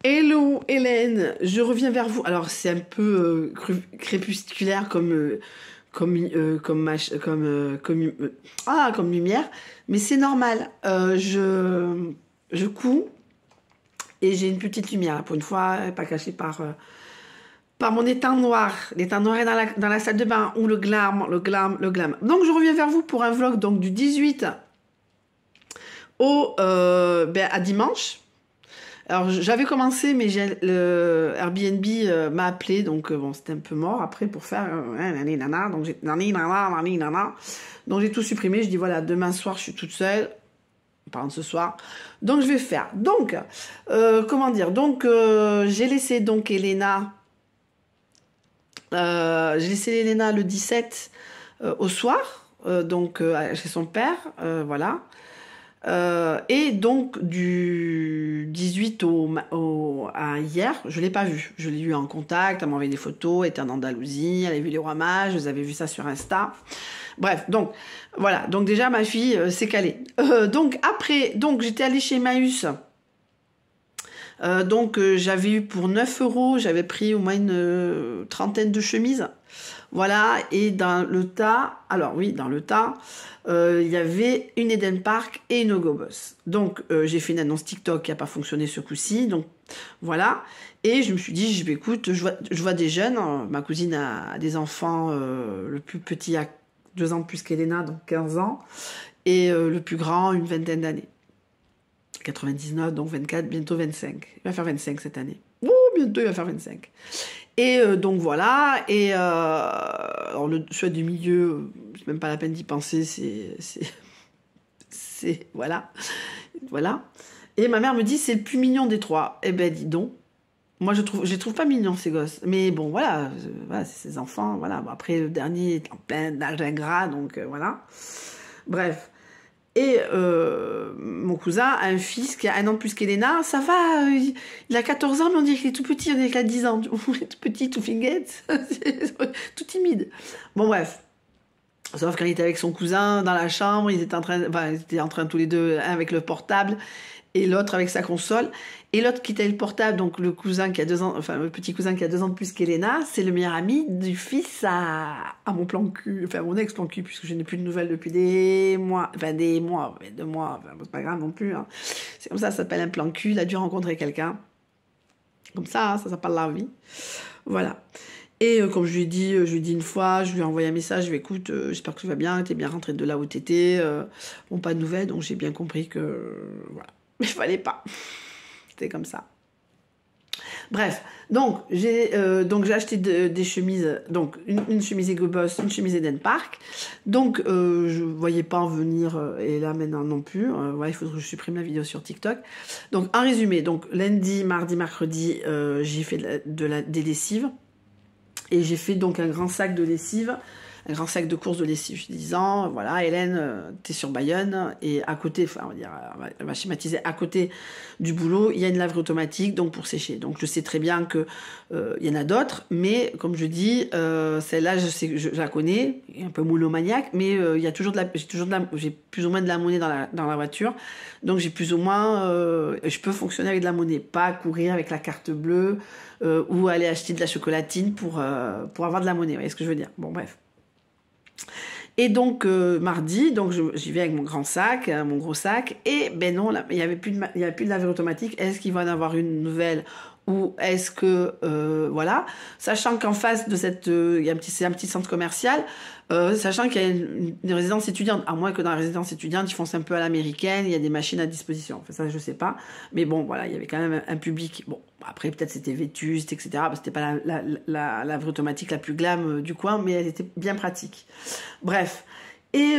Hello Hélène, je reviens vers vous. Alors c'est un peu crépusculaire comme lumière, mais c'est normal. Je couds et j'ai une petite lumière. Pour une fois, elle n'est pas cachée par mon étang noir. L'étang noir est dans la salle de bain ou le glam. Donc je reviens vers vous pour un vlog donc du 18 à dimanche. Alors j'avais commencé, mais le Airbnb m'a appelé, donc bon, c'était un peu mort après pour faire donc j'ai tout supprimé. Je dis voilà, demain soir je suis toute seule, parlant de ce soir, donc je vais faire. Donc comment dire, donc j'ai laissé donc Elena, le 17 au soir, chez son père, voilà. Et donc du 18 à hier, je ne l'ai pas vue. Je l'ai eu en contact, elle m'a envoyé des photos, elle était en Andalousie, elle avait vu les rois mages, vous avez vu ça sur Insta. Bref, donc voilà, donc déjà ma fille s'est calée. Donc après, j'étais allée chez Emmaüs. J'avais eu pour 9 €, j'avais pris au moins une trentaine de chemises. Voilà, et dans le tas, il y avait une Eden Park et une Hugo Boss. Donc, j'ai fait une annonce TikTok qui n'a pas fonctionné ce coup-ci. Donc, voilà. Et je me suis dit, écoute, je vois des jeunes. Ma cousine a des enfants. Le plus petit a 2 ans de plus qu'Elena, donc 15 ans. Et le plus grand, une vingtaine d'années. 99, donc 24, bientôt 25. Il va faire 25 cette année. Ouh, bientôt il va faire 25. Et donc voilà, et alors le choix du milieu, c'est même pas la peine d'y penser, c'est voilà. Et ma mère me dit, c'est le plus mignon des trois. Eh ben dis donc, moi je les trouve pas mignons ces gosses, mais bon voilà, c'est ses enfants, voilà. Bon, après le dernier est en plein d'âge ingrat, donc voilà. Bref. Et mon cousin a un fils qui a 1 an de plus qu'Elena. Ça va, il a 14 ans, mais on dirait qu'il est tout petit, on dirait qu'il a 10 ans. Tout petit, tout finguette, tout timide. Bon, bref. Sauf quand il était avec son cousin dans la chambre, ils étaient en train tous les deux, un avec le portable et l'autre avec sa console. Et l'autre qui était le portable, donc le cousin qui a 2 ans, enfin le petit cousin qui a 2 ans de plus qu'Elena, c'est le meilleur ami du fils à mon plan cul, enfin mon ex-plan cul, puisque je n'ai plus de nouvelles depuis des mois, mais 2 mois, enfin, c'est pas grave non plus. Hein. C'est comme ça s'appelle un plan cul, il a dû rencontrer quelqu'un. Comme ça, hein, ça s'appelle la vie. Voilà. Et comme je lui ai dit une fois, je lui ai envoyé un message, je lui ai dit, écoute, j'espère que tu vas bien, t'es bien rentré de là où t'étais, bon, pas de nouvelles, donc j'ai bien compris que, voilà, mais il fallait pas. C'était comme ça. Bref, donc j'ai acheté des chemises, donc une chemise Hugo Boss, une chemise Eden Park. Donc je voyais pas en venir, et là maintenant non plus. Ouais, il faudrait que je supprime la vidéo sur TikTok. Donc en résumé, donc lundi, mardi, mercredi, j'ai fait des lessives. Et j'ai fait donc un grand sac de lessive, un grand sac de courses de lessive, disant, voilà, Hélène, t'es sur Bayonne, et à côté, enfin, on va dire, on va schématiser, à côté du boulot, il y a une laverie automatique, donc pour sécher. Donc je sais très bien que il y en a d'autres, mais comme je dis, celle-là, je la connais, un peu moulomaniaque, mais il y a j'ai plus ou moins de la monnaie dans la voiture, donc j'ai plus ou moins, je peux fonctionner avec de la monnaie, pas courir avec la carte bleue, ou aller acheter de la chocolatine pour avoir de la monnaie, vous voyez ce que je veux dire. Bon, bref. Et donc mardi, donc j'y vais avec mon grand sac, mon gros sac, et ben non, il n'y avait plus de laverie automatique. Est-ce qu'il va y en avoir une nouvelle ou est-ce que voilà, sachant qu'en face de c'est un petit centre commercial, sachant qu'il y a une résidence étudiante, à moins que dans la résidence étudiante ils font ça un peu à l'américaine, il y a des machines à disposition, enfin ça je sais pas, mais bon voilà, il y avait quand même un public, bon après peut-être c'était vétuste, etc., c'était pas la laverie automatique la plus glam du coin, mais elle était bien pratique. Bref. Et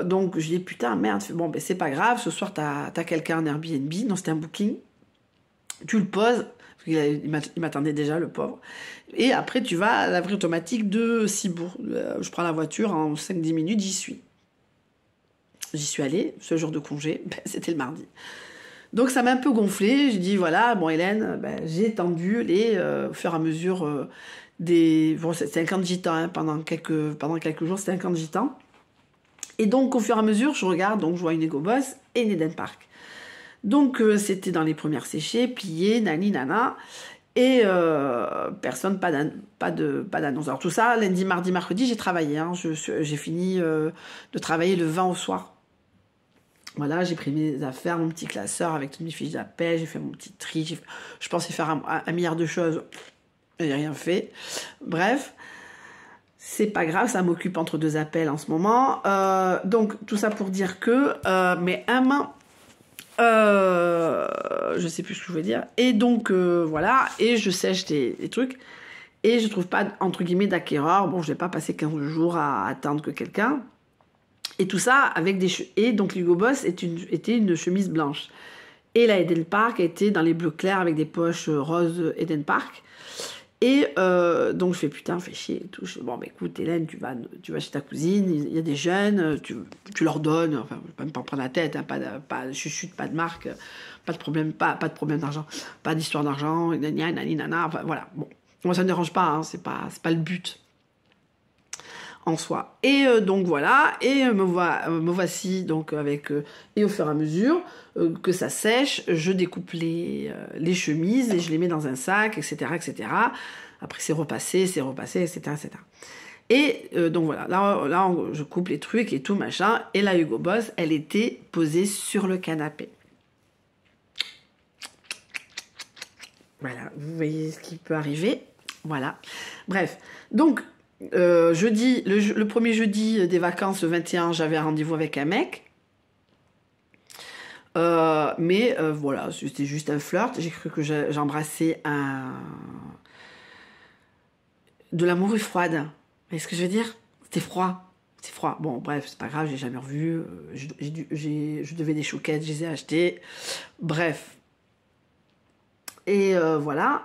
donc je dis putain merde, bon ben c'est pas grave, ce soir t'as quelqu'un en Airbnb, non c'était un booking, tu le poses, il m'attendait déjà le pauvre, et après tu vas à la laverie automatique de Cibourg, je prends la voiture, en 5-10 minutes j'y suis allée, ce jour de congé, ben, c'était le mardi. Donc ça m'a un peu gonflé, j'ai dit voilà, bon Hélène, ben, j'ai tendu au fur et à mesure bon c'était un camp de gitans, hein, pendant quelques jours c'était un camp de gitans, et donc au fur et à mesure je regarde, donc je vois une Hugo Boss et une Eden Park. Donc, c'était dans les premières séchées, pliées, nani, nana. Et personne, pas d'annonce. Alors tout ça, lundi, mardi, mercredi, j'ai travaillé. Hein. J'ai fini de travailler le 20 au soir. Voilà, j'ai pris mes affaires, mon petit classeur avec toutes mes fiches d'appel, j'ai fait mon petit tri. Je pensais faire un milliard de choses. J'ai rien fait. Bref, c'est pas grave, ça m'occupe entre deux appels en ce moment. Donc, tout ça pour dire que mes mains, je sais plus ce que je veux dire. Et donc, voilà, et je sèche des trucs. Et je trouve pas, entre guillemets, d'acquéreur. Bon, je vais pas passer 15 jours à attendre que quelqu'un. Et tout ça avec des et donc l'Hugo Boss était une chemise blanche. Et la Eden Park était dans les bleus clairs avec des poches roses Eden Park. Et donc je fais putain, fais chier et tout. Bon, bah écoute, Hélène, tu vas chez ta cousine, il y a des jeunes, tu leur donnes, enfin, je vais pas me prendre la tête, hein, pas de chuchute, pas de marque, pas de problème, pas de problème d'argent, pas d'histoire d'argent, nana, enfin voilà. Bon, moi ça me dérange pas, hein, c'est pas le but en soi. Et donc voilà, et me voici donc avec et au fur et à mesure que ça sèche, je découpe les chemises et je les mets dans un sac, etc., etc. Après c'est repassé, etc., etc. Et donc voilà, là je coupe les trucs et tout machin. Et la Hugo Boss, elle était posée sur le canapé. Voilà, vous voyez ce qui peut arriver. Voilà. Bref, donc jeudi, le premier jeudi des vacances, le 21, j'avais un rendez-vous avec un mec. Mais voilà, c'était juste un flirt. J'ai cru que j'embrassais de l'amour froide. Vous voyez ce que je veux dire? C'était froid. C'est froid. Bon, bref, c'est pas grave, j'ai jamais revu. Je devais des chouquettes, je les ai achetées. Bref. Et voilà.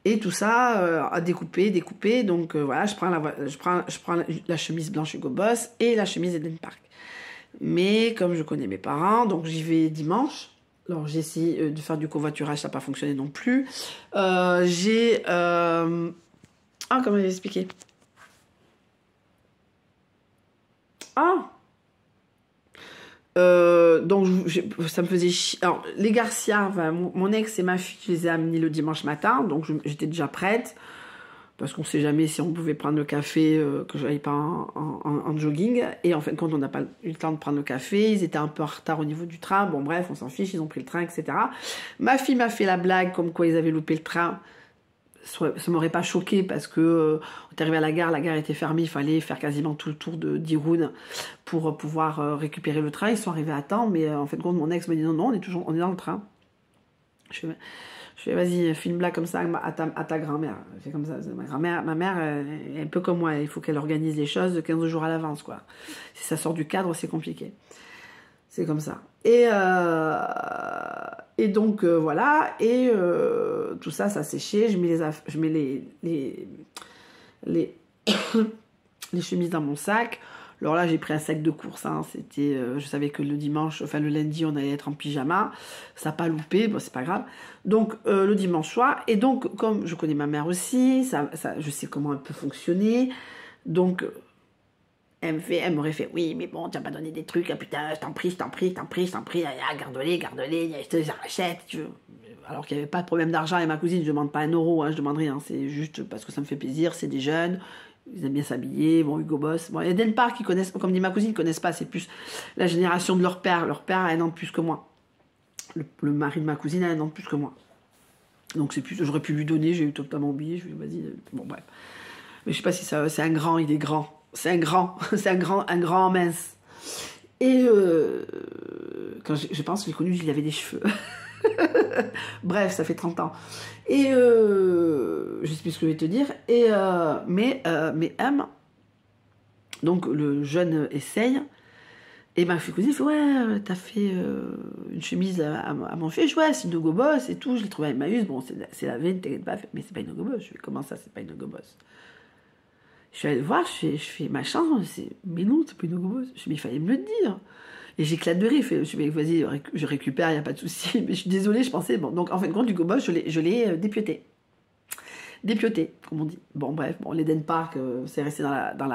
Et tout ça à découper. Donc voilà, je prends la chemise blanche Hugo Boss et la chemise Eden Park. Mais comme je connais mes parents, donc j'y vais dimanche. Alors j'ai essayé de faire du covoiturage, ça n'a pas fonctionné non plus. Comment j'ai expliqué? Donc ça me faisait chier. Alors les Garcia, enfin, mon ex et ma fille, je les ai amenés le dimanche matin, donc j'étais déjà prête parce qu'on sait jamais si on pouvait prendre le café, que je n'aille pas en jogging. Et en fin de compte, on n'a pas eu le temps de prendre le café. Ils étaient un peu en retard au niveau du train. Bon bref, on s'en fiche, ils ont pris le train, etc. Ma fille m'a fait la blague comme quoi ils avaient loupé le train. Ça m'aurait pas choqué parce que on est arrivé à la gare était fermée, il fallait faire quasiment tout le tour d'Irun pour pouvoir récupérer le train. Ils sont arrivés à temps, mais en fin de compte, mon ex me dit non, on est dans le train. Je fais vas-y, filme-la comme ça à ta grand-mère. Je fais comme ça. Ma mère est un peu comme moi, il faut qu'elle organise les choses de 15 jours à l'avance, quoi. Si ça sort du cadre, c'est compliqué. C'est comme ça. Et donc, voilà. Et tout ça, ça séchait. Je mets les chemises dans mon sac. Alors là, j'ai pris un sac de course. Hein. Je savais que le lundi, on allait être en pyjama. Ça n'a pas loupé. Bon, c'est pas grave. Donc, le dimanche soir. Et donc, comme je connais ma mère aussi, je sais comment elle peut fonctionner. Donc, elle m'aurait fait, oui, mais bon, tu n'as pas donné des trucs, ah putain, je t'en prie, ah, garde-les, je te les rachète, tu veux. Alors qu'il n'y avait pas de problème d'argent, et ma cousine, je ne demande pas 1 euro, hein, je demande rien, c'est juste parce que ça me fait plaisir, c'est des jeunes, ils aiment bien s'habiller, bon, Hugo Boss, bon, Eden Park, ils connaissent, comme dit ma cousine, ils ne connaissent pas, c'est plus la génération de leur père a 1 an de plus que moi. Le mari de ma cousine a 1 an de plus que moi. Donc c'est plus, j'aurais pu lui donner, j'ai eu totalement oublié, je lui ai dit, vas-y, bon, bref. Mais je sais pas si c'est un grand, il est grand. C'est un grand mince. Et quand je pense que j'ai connu, il avait des cheveux. Bref, ça fait 30 ans. Et je sais plus ce que je vais te dire. Et mais M, donc le jeune essaye. Et ma cousine fait, ouais, t'as fait une chemise à mon fils. Ouais, c'est une Hugo Boss et tout. Je l'ai trouvé à Emmaüs. Bon, c'est la veine, t'inquiète pas. Mais c'est pas une Hugo Boss. Je fais, comment ça, c'est pas une Hugo Boss? Je suis allée le voir, je fais machin, mais non, c'est pas une Hugo Boss. Je fais, mais il fallait me le dire. Et j'éclate de rire. Je fais, vas-y, je récupère, il n'y a pas de souci. Mais je suis désolée, je pensais. Bon, donc en fin de compte, Hugo Boss, je l'ai dépioté. Dépioté, comme on dit. Bon, bref, l'Eden Park, c'est resté dans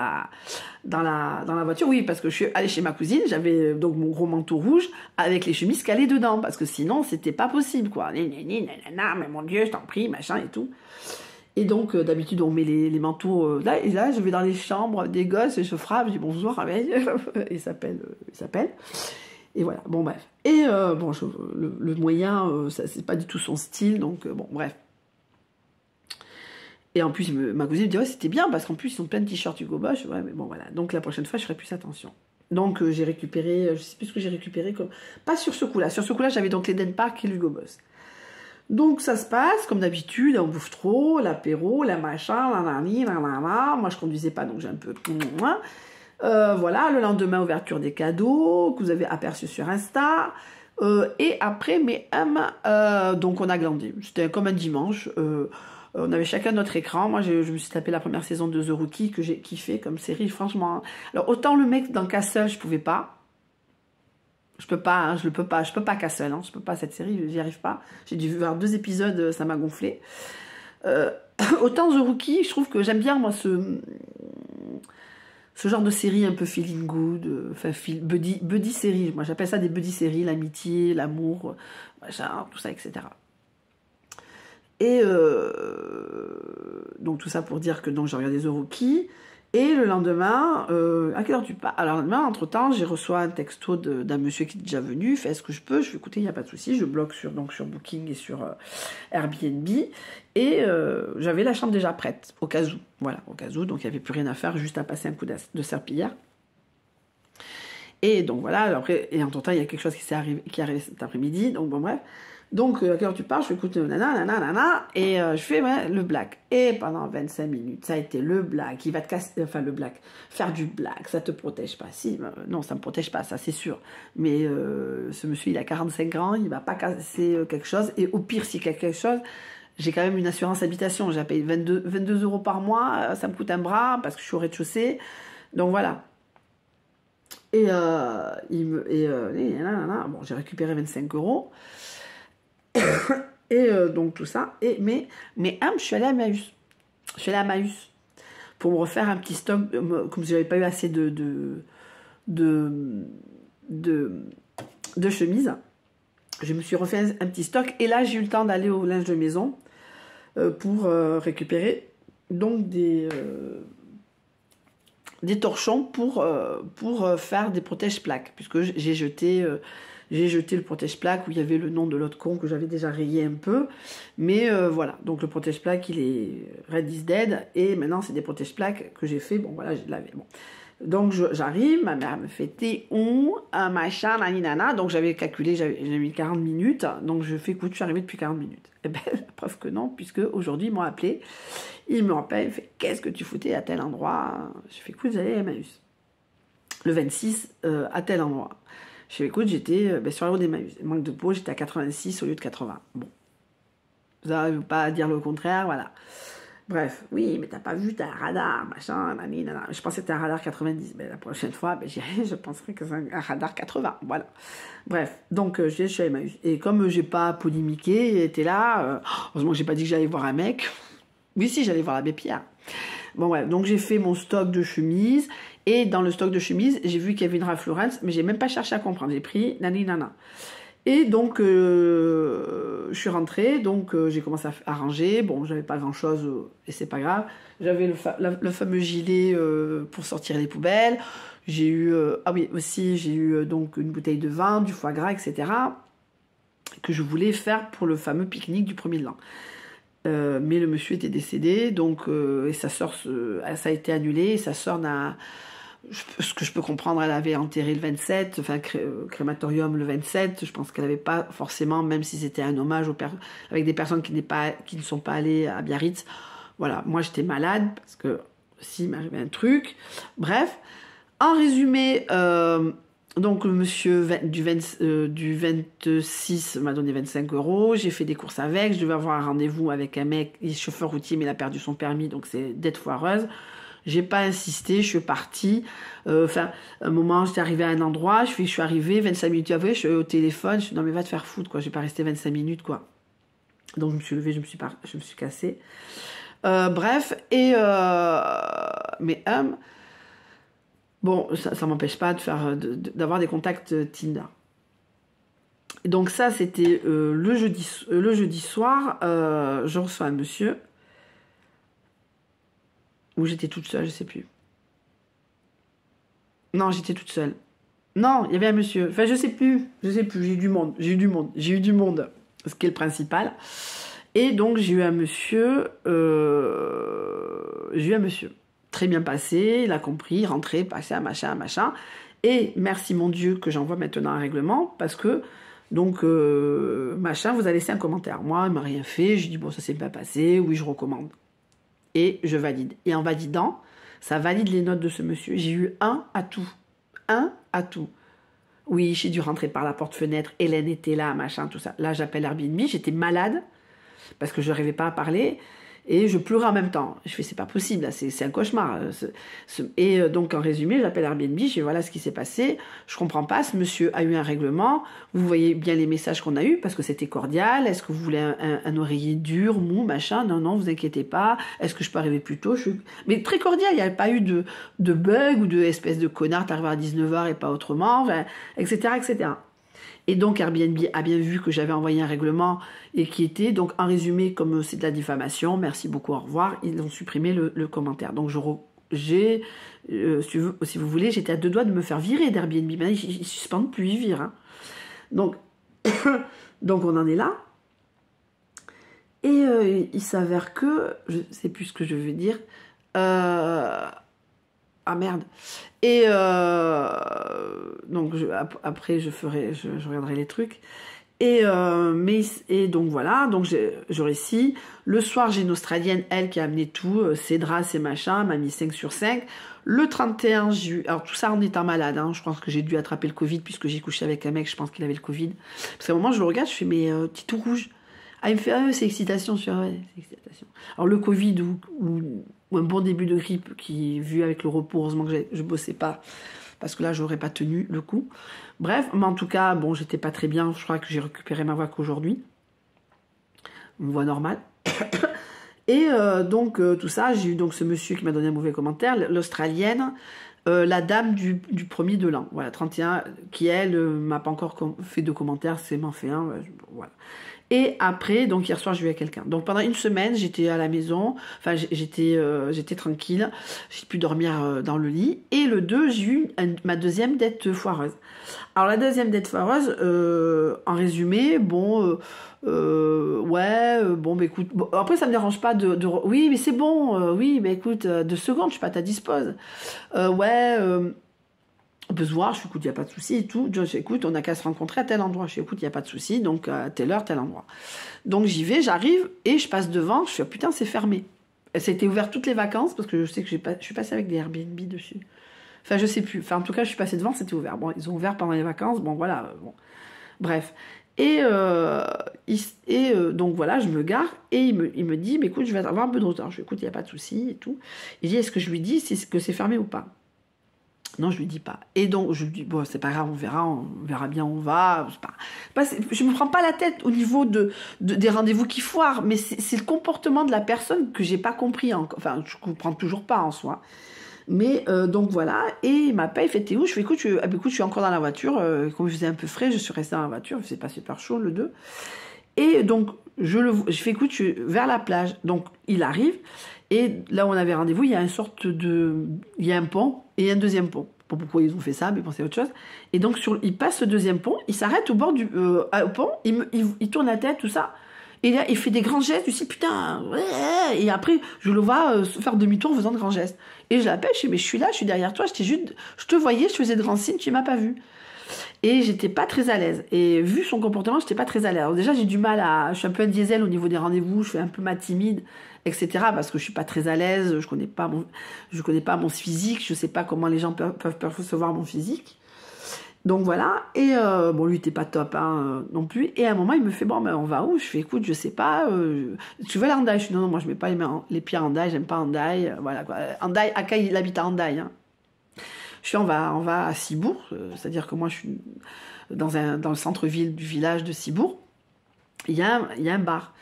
dans la voiture. Oui, parce que je suis allée chez ma cousine, j'avais donc mon gros manteau rouge avec les chemises calées dedans, parce que sinon, c'était pas possible, quoi. Nanana, mais mon Dieu, je t'en prie, machin et tout. Et donc, d'habitude, on met les manteaux là, et là, je vais dans les chambres des gosses et je frappe, je dis bonjour, réveil, il s'appelle. Et voilà, bon, bref. Et bon, le moyen, ça, c'est pas du tout son style, donc bon, bref. Et en plus, ma cousine me dit, ouais, c'était bien, parce qu'en plus, ils ont plein de t-shirts Hugo Boss. Ouais, mais bon, voilà. Donc, la prochaine fois, je ferai plus attention. Donc, j'ai récupéré, je sais plus ce que j'ai récupéré, pas sur ce coup-là. Sur ce coup-là, j'avais donc l'Eden Park et l'Hugo Boss. Donc, ça se passe, comme d'habitude, on bouffe trop, l'apéro, la machin, la. Moi, je conduisais pas, donc j'ai un peu... voilà, le lendemain, ouverture des cadeaux, que vous avez aperçu sur Insta. Et après, donc on a glandé. C'était comme un dimanche. On avait chacun notre écran. Moi, je me suis tapé la première saison de The Rookie, que j'ai kiffé comme série, franchement. Alors, autant le mec dans Castle, je pouvais pas. Je peux pas, hein, je peux pas Castle, hein, je peux pas cette série, j'y arrive pas. J'ai dû voir 2 épisodes, ça m'a gonflé. Autant The Rookie, je trouve que j'aime bien, moi, ce genre de série un peu feeling good, enfin, buddy série. Moi, j'appelle ça des buddy séries, l'amitié, l'amour, machin, tout ça, etc. Et donc, tout ça pour dire que donc j'ai regardé The Rookie. Et le lendemain, à quelle heure tu pars? Alors, le lendemain, entre-temps, j'ai reçu un texto d'un monsieur qui est déjà venu, fais ce que je peux, je fais écouter, il n'y a pas de souci, je bloque sur Booking et sur Airbnb, et j'avais la chambre déjà prête, au cas où, voilà, au cas où, donc il n'y avait plus rien à faire, juste à passer un coup de serpillière. Et donc voilà, après, et entre-temps, il y a quelque chose qui est arrivé cet après-midi, donc bon, bref. Donc, à quelle heure tu pars? Je fais écoute, nanana, et je fais ouais, le black. Et pendant 25 minutes, ça a été le black. Il va te casser, enfin le black, faire du black, ça te protège pas. Si, non, ça me protège pas, ça c'est sûr. Mais ce monsieur, il a 45 ans, il va pas casser quelque chose. Et au pire, s'il casse quelque chose, j'ai quand même une assurance habitation. J'ai payé 22 euros par mois, ça me coûte un bras parce que je suis au rez-de-chaussée. Donc voilà. Et bon, j'ai récupéré 25 euros. Et donc tout ça. Mais je suis allée à Emmaüs. Je suis allée à Emmaüs pour me refaire un petit stock, comme si j'avais pas eu assez de chemises. Je me suis refait un petit stock et là j'ai eu le temps d'aller au linge de maison pour récupérer donc des torchons pour faire des protège-plaques, puisque j'ai jeté le protège-plaque où il y avait le nom de l'autre con que j'avais déjà rayé un peu. Mais voilà, donc le protège-plaque, il est Red is Dead. Et maintenant, c'est des protège-plaques que j'ai fait. Bon, voilà, je l'avais. Bon. Donc, j'arrive, ma mère me fait un machin, naninana. Donc, j'avais calculé, j'ai mis 40 minutes. Donc, je fais, écoute, je suis arrivée depuis 40 minutes. Eh bien, la preuve que non, puisque aujourd'hui, ils m'ont appelé. Il me rappelle, il fait, qu'est-ce que tu foutais à tel endroit? Je fais, écoute, j'allais à Emmaüs. Le 26, à tel endroit. Je fais, écoute, j'étais sur la route d'Emmaüs. Manque de peau, j'étais à 86 au lieu de 80. Bon. Vous n'arrivez pas à dire le contraire, voilà. Bref, oui, mais t'as pas vu, t'as un radar, machin, nanana. Je pensais que t'as un radar 90. Mais la prochaine fois, j'irai, je penserai que c'est un radar 80. Voilà. Bref, donc je suis à Emmaüs. Et comme j'ai pas polémiqué, était là, heureusement que j'ai pas dit que j'allais voir un mec. Oui, si, j'allais voir l'abbé Pierre. Bon, bref, donc j'ai fait mon stock de chemises. Et dans le stock de chemises, j'ai vu qu'il y avait une Ralph Lauren, mais j'ai même pas cherché à comprendre. J'ai pris nana. Et donc, je suis rentrée, donc j'ai commencé à ranger. Bon, j'avais pas grand-chose, et c'est pas grave. J'avais le fameux gilet pour sortir les poubelles. J'ai eu, aussi, j'ai eu donc une bouteille de vin, du foie gras, etc. que je voulais faire pour le fameux pique-nique du 1er de l'an. Mais le monsieur était décédé, donc et sa sœur, ça a été annulé, et sa sœur n'a... Ce que je peux comprendre, elle avait enterré le 27, enfin crématorium le 27, je pense qu'elle n'avait pas forcément, même si c'était un hommage avec des personnes qui ne sont pas allées à Biarritz. Voilà, moi j'étais malade, parce que si m'arrivait un truc. Bref, en résumé, donc le monsieur du 26 m'a donné 25 euros, j'ai fait des courses avec, je devais avoir un rendez-vous avec un mec, il est chauffeur routier, mais il a perdu son permis, donc c'est d'être foireuse. J'ai pas insisté, je suis partie. Enfin, un moment, j'étais arrivée à un endroit, je suis arrivée, 25 minutes après, je suis au téléphone, je suis non mais va te faire foutre, quoi. J'ai pas resté 25 minutes, quoi. Donc je me suis levée, je me suis cassée. Bref, et mais Bon, ça m'empêche pas de faire, d'avoir des contacts Tinder. Donc ça, c'était le jeudi soir. Je reçois un monsieur où j'étais toute seule, je sais plus. Non, j'étais toute seule. Non, il y avait un monsieur. Enfin, je sais plus. J'ai eu du monde. Ce qui est le principal. Et donc, j'ai eu un monsieur. Très bien passé. Il a compris, rentré, passé, machin. Et merci mon Dieu que j'envoie maintenant un règlement parce que. Donc, machin, vous a laissé un commentaire. Moi, il m'a rien fait. Je dis, bon, ça s'est pas passé. Oui, je recommande. Et je valide. Et en validant, ça valide les notes de ce monsieur. J'ai eu 1 à tout. 1 à tout. Oui, j'ai dû rentrer par la porte-fenêtre. Hélène était là, machin, tout ça. Là, j'appelle Airbnb. J'étais malade parce que je n'arrivais pas à parler. Et je pleurais en même temps. Je fais, c'est pas possible, là, c'est un cauchemar. Et donc, en résumé, j'appelle Airbnb, je dis, voilà ce qui s'est passé. Je comprends pas, ce monsieur a eu un règlement. Vous voyez bien les messages qu'on a eus, parce que c'était cordial. Est-ce que vous voulez un oreiller dur, mou, machin? Non, vous inquiétez pas. Est-ce que je peux arriver plus tôt? Mais très cordial, il n'y avait pas eu de bug ou de espèce de connard, t'arrives à 19h et pas autrement, enfin, etc., etc. Et donc Airbnb a bien vu que j'avais envoyé un règlement et qui était, donc en résumé, comme c'est de la diffamation, merci beaucoup, au revoir, ils ont supprimé le commentaire. Donc si vous voulez, j'étais à 2 doigts de me faire virer d'Airbnb. Maintenant, ils suspendent plus, ils virent. Hein. Donc, donc on en est là. Et il s'avère que, je ne sais plus ce que je veux dire, ah merde. Et donc après je regarderai les trucs. Et donc voilà, donc je réussis. Le soir, j'ai une Australienne, elle, qui a amené tout, ses draps, ses machins, m'a mis 5 sur 5. Le 31, j'ai eu... Alors tout ça en étant malade, hein, je pense que j'ai dû attraper le Covid puisque j'ai couché avec un mec, je pense qu'il avait le Covid. Parce qu'à un moment, je le regarde, je fais, mais t'es tout rouge. Ah, il me fait, ah, c'est excitation. Je fais, ouais, c'est excitation. Alors le Covid ou un bon début de grippe qui, vu avec le repos, heureusement que je bossais pas, parce que là, j'aurais pas tenu le coup. Bref, mais en tout cas, bon, j'étais pas très bien. Je crois que j'ai récupéré ma voix qu'aujourd'hui. Une voix normale. Et donc, tout ça, j'ai eu donc ce monsieur qui m'a donné un mauvais commentaire, l'Australienne, la dame du premier de l'an, voilà, 31, qui, elle, m'a pas encore fait de commentaires, c'est m'en fait un, voilà. Et après, donc hier soir, je vais à quelqu'un. Donc pendant une semaine, j'étais à la maison, enfin j'étais tranquille, j'ai pu dormir dans le lit. Et le 2, j'ai eu ma deuxième dette foireuse. Alors la deuxième dette foireuse, en résumé, bon, bon, bah écoute, bon, après ça me dérange pas oui, mais c'est bon, oui, mais écoute, 2 secondes, je suis pas à ta dispose. On peut se voir, je fais, écoute, il n'y a pas de souci et tout. Je fais, écoute, on n'a qu'à se rencontrer à tel endroit. Je fais, écoute, il n'y a pas de souci, donc à telle heure, tel endroit. Donc j'y vais, j'arrive et je passe devant. Je fais, oh, putain, c'est fermé. Ça a été ouvert toutes les vacances parce que je sais que je suis passée avec des Airbnb dessus. Enfin, je sais plus. Enfin, en tout cas, je suis passée devant, c'était ouvert. Bon, ils ont ouvert pendant les vacances. Bon, voilà. Bon. Bref. Et donc voilà, je me gare et il me dit, mais écoute, je vais avoir un peu de retard. Je fais, écoute, il n'y a pas de souci et tout. Il dit, est-ce que je lui dis que c'est fermé ou pas? Non, je lui dis pas. Et donc, je lui dis, bon, c'est pas grave, on verra bien où on va. Je me prends pas la tête au niveau des rendez-vous qui foirent, mais c'est le comportement de la personne que j'ai pas compris. Enfin, je comprends toujours pas en soi. Mais donc voilà, et il m'appelle, il fait, t'es où? Je fais, écoute, je suis encore dans la voiture. Comme il faisait un peu frais, je suis restée dans la voiture, il faisait pas super chaud le 2. Et donc, je fais, écoute, je suis vers la plage. Donc, il arrive. Et là où on avait rendez-vous, il y a il y a un pont et un deuxième pont. Pas pourquoi ils ont fait ça, mais bon, c'est autre chose. Et donc, il passe le deuxième pont, il s'arrête au bord du pont, il tourne la tête, tout ça. Et là, il fait des grands gestes, je me dis, putain, ouais. Et après, je le vois faire demi-tour en faisant de grands gestes. Et je l'appelle, je dis, mais je suis là, je suis derrière toi, je te voyais, je faisais de grands signes, tu m'as pas vu. Et j'étais pas très à l'aise. Et vu son comportement, j'étais pas très à l'aise. Alors déjà, j'ai du mal je suis un peu un diesel au niveau des rendez-vous, je fais un peu ma timide, etc. Parce que je suis pas très à l'aise, je connais pas mon physique, je sais pas comment les gens peuvent percevoir mon physique. Donc voilà. Et bon, lui, il était pas top hein, non plus. Et à un moment, il me fait, bon, ben, on va où? Je fais, écoute, je sais pas, tu veux aller à Hendaye? Je dis, non, moi, je mets pas les pieds à Hendaye, j'aime pas Hendaye. Voilà quoi. Hendaye, Aka, il habite à Hendaye. Hein. Je suis, on va à Cibourg, c'est-à-dire que moi, je suis dans le centre-ville du village de Cibourg. Il y a un bar.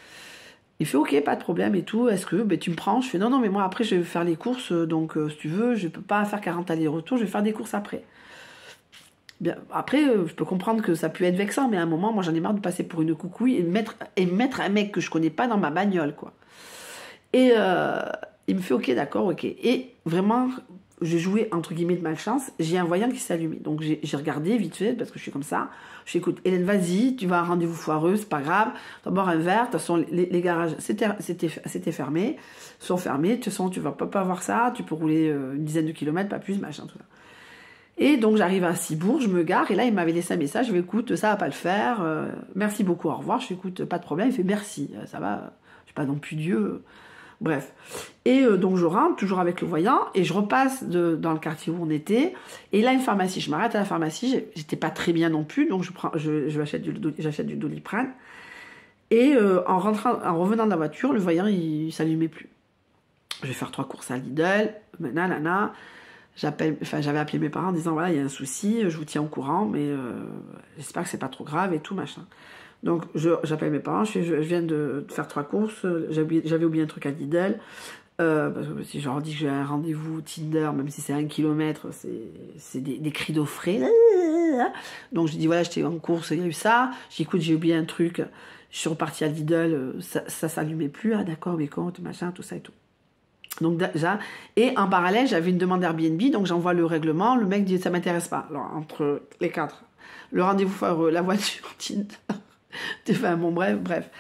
Il fait ok, pas de problème et tout. Est-ce que ben, tu me prends? Je fais non, non, mais moi après je vais faire les courses, donc si tu veux, je peux pas faire 40 allers-retours, je vais faire des courses après. Bien, après, je peux comprendre que ça peut être vexant, mais à un moment, moi j'en ai marre de passer pour une coucouille et mettre un mec que je connais pas dans ma bagnole, quoi. Et il me fait ok, d'accord, ok. Et vraiment, j'ai joué entre guillemets de malchance, j'ai un voyant qui s'est allumé. Donc j'ai regardé vite fait, parce que je suis comme ça. Je dis écoute, Hélène, vas-y, tu vas à un rendez-vous foireux, c'est pas grave. Tu vas boire un verre, de toute façon, les garages, c'était fermé, sont fermés. De toute façon, tu vas pas voir ça, tu peux rouler une dizaine de kilomètres, pas plus, machin, tout ça. Et donc j'arrive à Cibourg, je me gare, et là il m'avait laissé un message, je lui écoute, ça va pas le faire, merci beaucoup, au revoir, je lui écoute, pas de problème, il fait merci, ça va, je suis pas non plus Dieu, bref. Et donc je rentre, toujours avec le voyant, et je repasse dans le quartier où on était, et là une pharmacie, je m'arrête à la pharmacie, j'étais pas très bien non plus, donc j'achète du Doliprane, et en revenant de la voiture, le voyant il s'allumait plus. Je vais faire 3 courses à Lidl, nanana. J'avais appelé mes parents en disant voilà, il y a un souci, je vous tiens au courant, mais j'espère que c'est pas trop grave et tout, machin. Donc j'appelle mes parents, je viens de faire 3 courses, j'avais oublié un truc à Lidl, parce que si je leur dis que j'ai un rendez-vous Tinder, même si c'est 1 kilomètre, c'est des cris d'eau frais. Donc je dis voilà, j'étais en course, il y a eu ça, j'écoute, j'ai oublié un truc, je suis repartie à Lidl, ça s'allumait plus, ah d'accord, mais compte, machin, tout ça et tout. Donc déjà, et en parallèle, j'avais une demande Airbnb, donc j'envoie le règlement, le mec dit ça m'intéresse pas. Alors entre les 4, le rendez-vous foireux, la voiture, Tinder, enfin bon bref.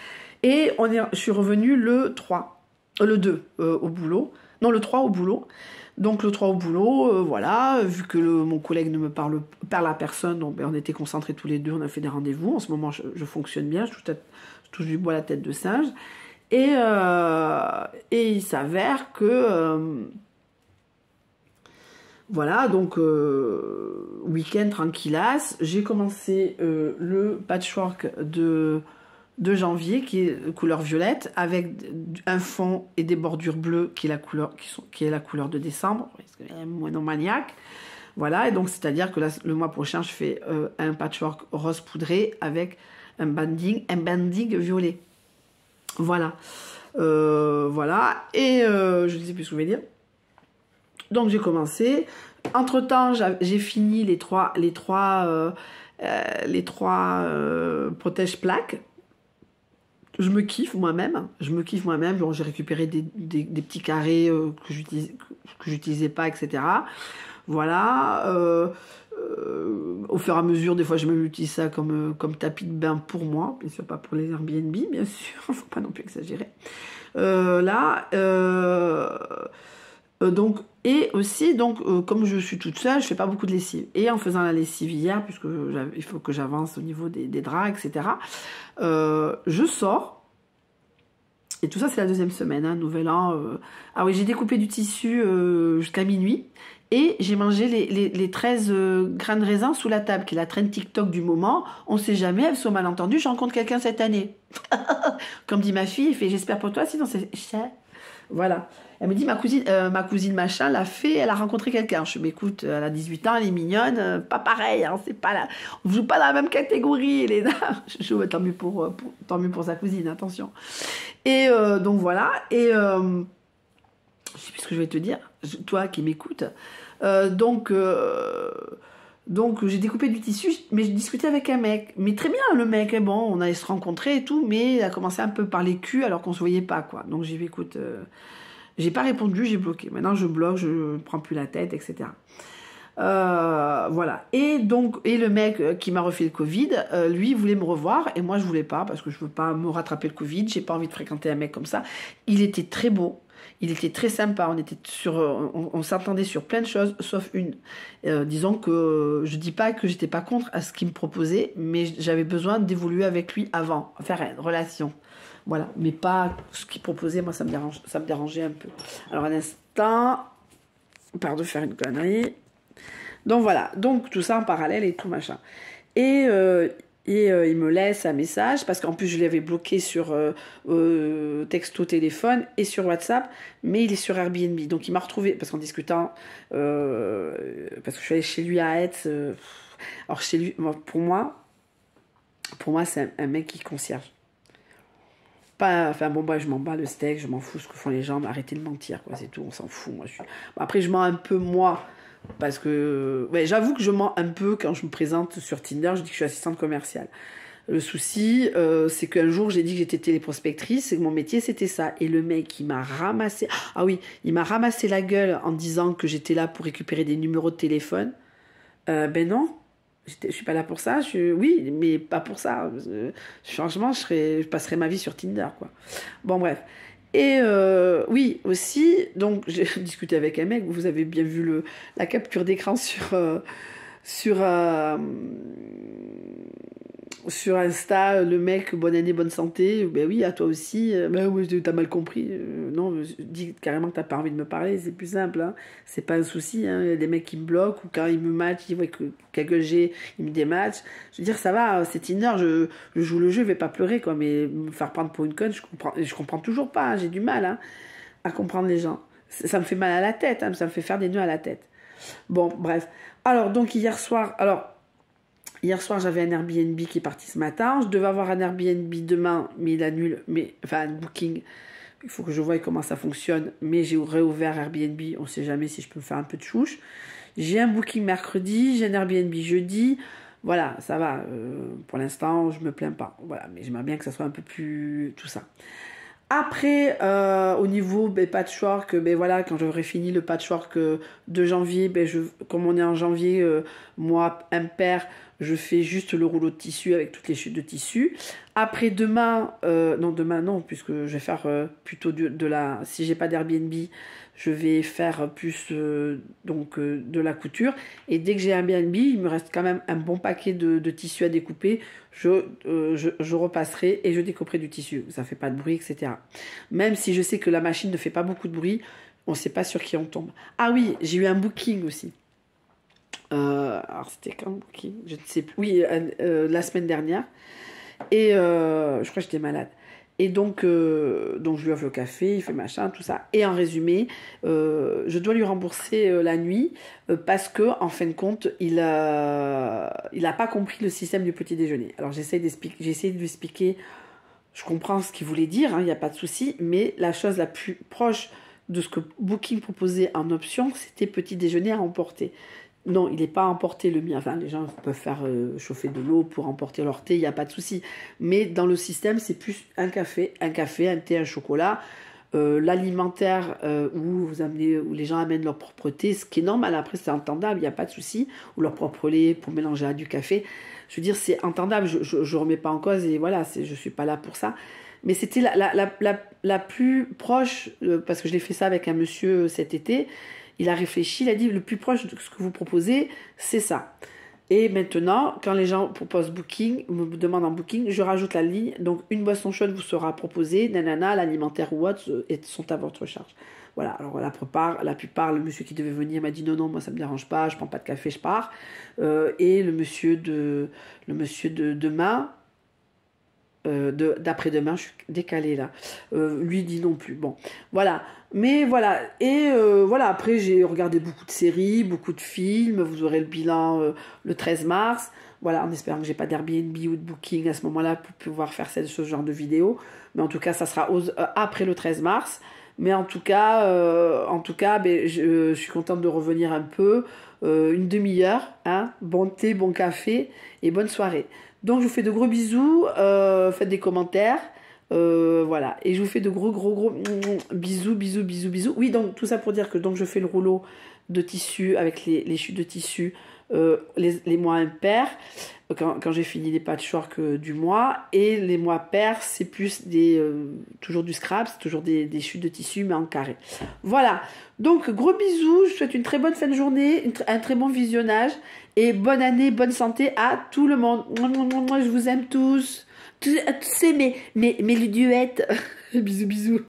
Et je suis revenue le 3, le 2 au boulot, non le 3 au boulot. Donc le 3 au boulot, voilà, vu que mon collègue ne me parle à personne, donc ben, on était concentrés tous les deux, on a fait des rendez-vous. En ce moment, je fonctionne bien, je touche du bois à la tête de singe. Et il s'avère que voilà, donc week-end tranquillasse, j'ai commencé le patchwork de janvier qui est couleur violette avec un fond et des bordures bleues qui est la couleur de décembre, monomaniaque. Voilà, et donc c'est-à-dire que là, le mois prochain, je fais un patchwork rose poudré avec un banding violet. Voilà. Voilà. Et je ne sais plus ce que je voulais dire. Donc j'ai commencé. Entre-temps, j'ai fini les trois protège-plaques. Je me kiffe moi-même. Bon, j'ai récupéré des petits carrés que j'utilisais pas, etc. Voilà. Au fur et à mesure, des fois, je même utilise ça comme tapis de bain pour moi, bien sûr, pas pour les Airbnb, bien sûr, faut pas non plus exagérer. Donc, et aussi, donc, comme je suis toute seule, je fais pas beaucoup de lessive. Et en faisant la lessive hier, puisque il faut que j'avance au niveau des draps, etc., je sors. Et tout ça, c'est la 2e semaine, hein, nouvel an. Ah oui, j'ai découpé du tissu jusqu'à minuit. Et j'ai mangé les 13 grains de raisin sous la table, qui est la traîne TikTok du moment. On ne sait jamais, elles sont malentendus, je rencontre quelqu'un cette année. Comme dit ma fille, elle fait j'espère pour toi, sinon c'est cher. Voilà. Elle me dit ma cousine machin l'a fait, elle a rencontré quelqu'un. Je me écoute, elle a 18 ans, elle est mignonne, pas pareil, hein, c'est pas là. On joue pas dans la même catégorie, Elena. Je joue, tant mieux pour sa cousine, attention. Et donc voilà, et je sais plus ce que je vais te dire, toi qui m'écoutes. Donc j'ai découpé du tissu, mais je discutais avec un mec. Mais très bien, le mec, bon, on allait se rencontrer et tout, mais il a commencé un peu par les culs alors qu'on se voyait pas, quoi. Donc j'ai dit, écoute, j'ai pas répondu, j'ai bloqué. Maintenant je bloque, je prends plus la tête, etc. Voilà. Et donc, le mec qui m'a refait le Covid, lui, il voulait me revoir, et moi je voulais pas, parce que je veux pas me rattraper le Covid, j'ai pas envie de fréquenter un mec comme ça. Il était très beau. Il était très sympa, on s'entendait sur plein de choses, sauf une. Disons que je dis pas que j'étais pas contre à ce qu'il me proposait, mais j'avais besoin d'évoluer avec lui avant, faire une relation. Voilà, mais pas ce qu'il proposait, moi ça me dérangeait un peu. Alors un instant, pardon de faire une connerie. Donc voilà, donc tout ça en parallèle et tout machin. Et il me laisse un message, parce qu'en plus je l'avais bloqué sur texto, téléphone et sur WhatsApp, mais il est sur Airbnb. Donc il m'a retrouvé, parce qu'en discutant, parce que je suis allée chez lui à Aix, alors chez lui, pour moi c'est un mec qui concierge. Pas, enfin bon, bah, je m'en bats le steak, je m'en fous ce que font les gens, mais arrêtez de mentir, quoi, c'est tout, on s'en fout. Moi, Bon, après, je mens un peu moi, parce que ouais, j'avoue que je mens un peu quand je me présente sur Tinder, je dis que je suis assistante commerciale. Le souci, c'est qu'un jour, j'ai dit que j'étais téléprospectrice et que mon métier, c'était ça. Et le mec, il m'a ramassé... Ah oui, il m'a ramassé la gueule en disant que j'étais là pour récupérer des numéros de téléphone. Ben non, je suis pas là pour ça. Oui, mais pas pour ça. Franchement, je passerai ma vie sur Tinder, quoi. Bon, bref. Et oui, aussi, donc j'ai discuté avec un mec, vous avez bien vu la capture d'écran sur, sur Insta, le mec, bonne année, bonne santé, ben oui, à toi aussi, ben oui, t'as mal compris, non, dis carrément que t'as pas envie de me parler, c'est plus simple, hein. C'est pas un souci, hein. Il y a des mecs qui me bloquent, ou quand ils me matchent, ils voient que quelle gueule j'ai, ils me dématchent, je veux dire, ça va, c'est Tinder, je joue le jeu, je vais pas pleurer, quoi, mais me faire prendre pour une conne, je comprends toujours pas, hein. J'ai du mal, hein, à comprendre les gens, ça me fait mal à la tête, hein, ça me fait faire des nœuds à la tête. Bon, bref, alors, donc hier soir, j'avais un Airbnb qui est parti ce matin. Je devais avoir un Airbnb demain, mais il annule. Enfin, un booking. Il faut que je voie comment ça fonctionne. Mais j'ai réouvert Airbnb. On ne sait jamais si je peux me faire un peu de chouche. J'ai un booking mercredi. J'ai un Airbnb jeudi. Voilà, ça va. Pour l'instant, je ne me plains pas. Voilà, mais j'aimerais bien que ça soit un peu plus... tout ça. Après, au niveau patchwork, voilà, quand j'aurai fini le patchwork de janvier, comme on est en janvier, mois impair, je fais juste le rouleau de tissu avec toutes les chutes de tissu. Après demain non, puisque je vais faire plutôt si j'ai pas d'Airbnb, je vais faire plus de la couture. Et dès que j'ai un Airbnb, il me reste quand même un bon paquet de tissu à découper. Je repasserai et je découperai du tissu. Ça fait pas de bruit, etc. Même si je sais que la machine ne fait pas beaucoup de bruit, on ne sait pas sur qui on tombe. Ah oui, j'ai eu un booking aussi. Alors c'était quand le booking? Je ne sais plus. Oui, la semaine dernière. Et je crois que j'étais malade. Et donc je lui offre le café, il fait machin, tout ça. Et en résumé, je dois lui rembourser la nuit parce que en fin de compte, il a pas compris le système du petit déjeuner. Alors j'ai essayé de lui expliquer. Je comprends ce qu'il voulait dire, il n'y a pas de souci, mais la chose la plus proche de ce que Booking proposait en option, c'était petit déjeuner à emporter. Non, il n'est pas à emporter le mien. Enfin, les gens peuvent faire chauffer de l'eau pour emporter leur thé, il n'y a pas de souci. Mais dans le système, c'est plus un café, un thé, un chocolat. L'alimentaire où les gens amènent leur propre thé, ce qui est normal, après c'est entendable, il n'y a pas de souci, ou leur propre lait pour mélanger à du café. Je veux dire, c'est entendable, je ne remets pas en cause, et voilà, je ne suis pas là pour ça. Mais c'était la plus proche, parce que je l'ai fait ça avec un monsieur cet été. Il a réfléchi, il a dit le plus proche de ce que vous proposez, c'est ça. Et maintenant, quand les gens proposent booking, me demandent en booking, je rajoute la ligne. Donc, une boisson chaude vous sera proposée, nanana, l'alimentaire ou autre sont à votre charge. Voilà, alors la plupart, le monsieur qui devait venir m'a dit non, moi ça me dérange pas, je prends pas de café, je pars. Et le monsieur de demain, d'après-demain, je suis décalée là, lui dit non plus. Bon, voilà. Mais voilà, et voilà, après j'ai regardé beaucoup de séries, beaucoup de films, vous aurez le bilan le 13 mars, voilà, en espérant que j'ai pas d'Airbnb ou de booking à ce moment-là pour pouvoir faire ce genre de vidéo, mais en tout cas ça sera après le 13 mars, mais en tout cas je suis contente de revenir un peu, une demi-heure, hein, bon thé, bon café et bonne soirée. Donc je vous fais de gros bisous, faites des commentaires. Voilà, et je vous fais de gros bisous. Oui, donc tout ça pour dire que donc je fais le rouleau de tissu avec les chutes de tissu les mois impairs quand j'ai fini les patchwork du mois, et les mois pairs c'est plus toujours du scrap, c'est toujours des chutes de tissu mais en carré. Voilà, donc gros bisous, je vous souhaite une très bonne fin de journée, un très bon visionnage et bonne année, bonne santé à tout le monde. Moi je vous aime tous. Tous ces mes ludioettes. Bisous.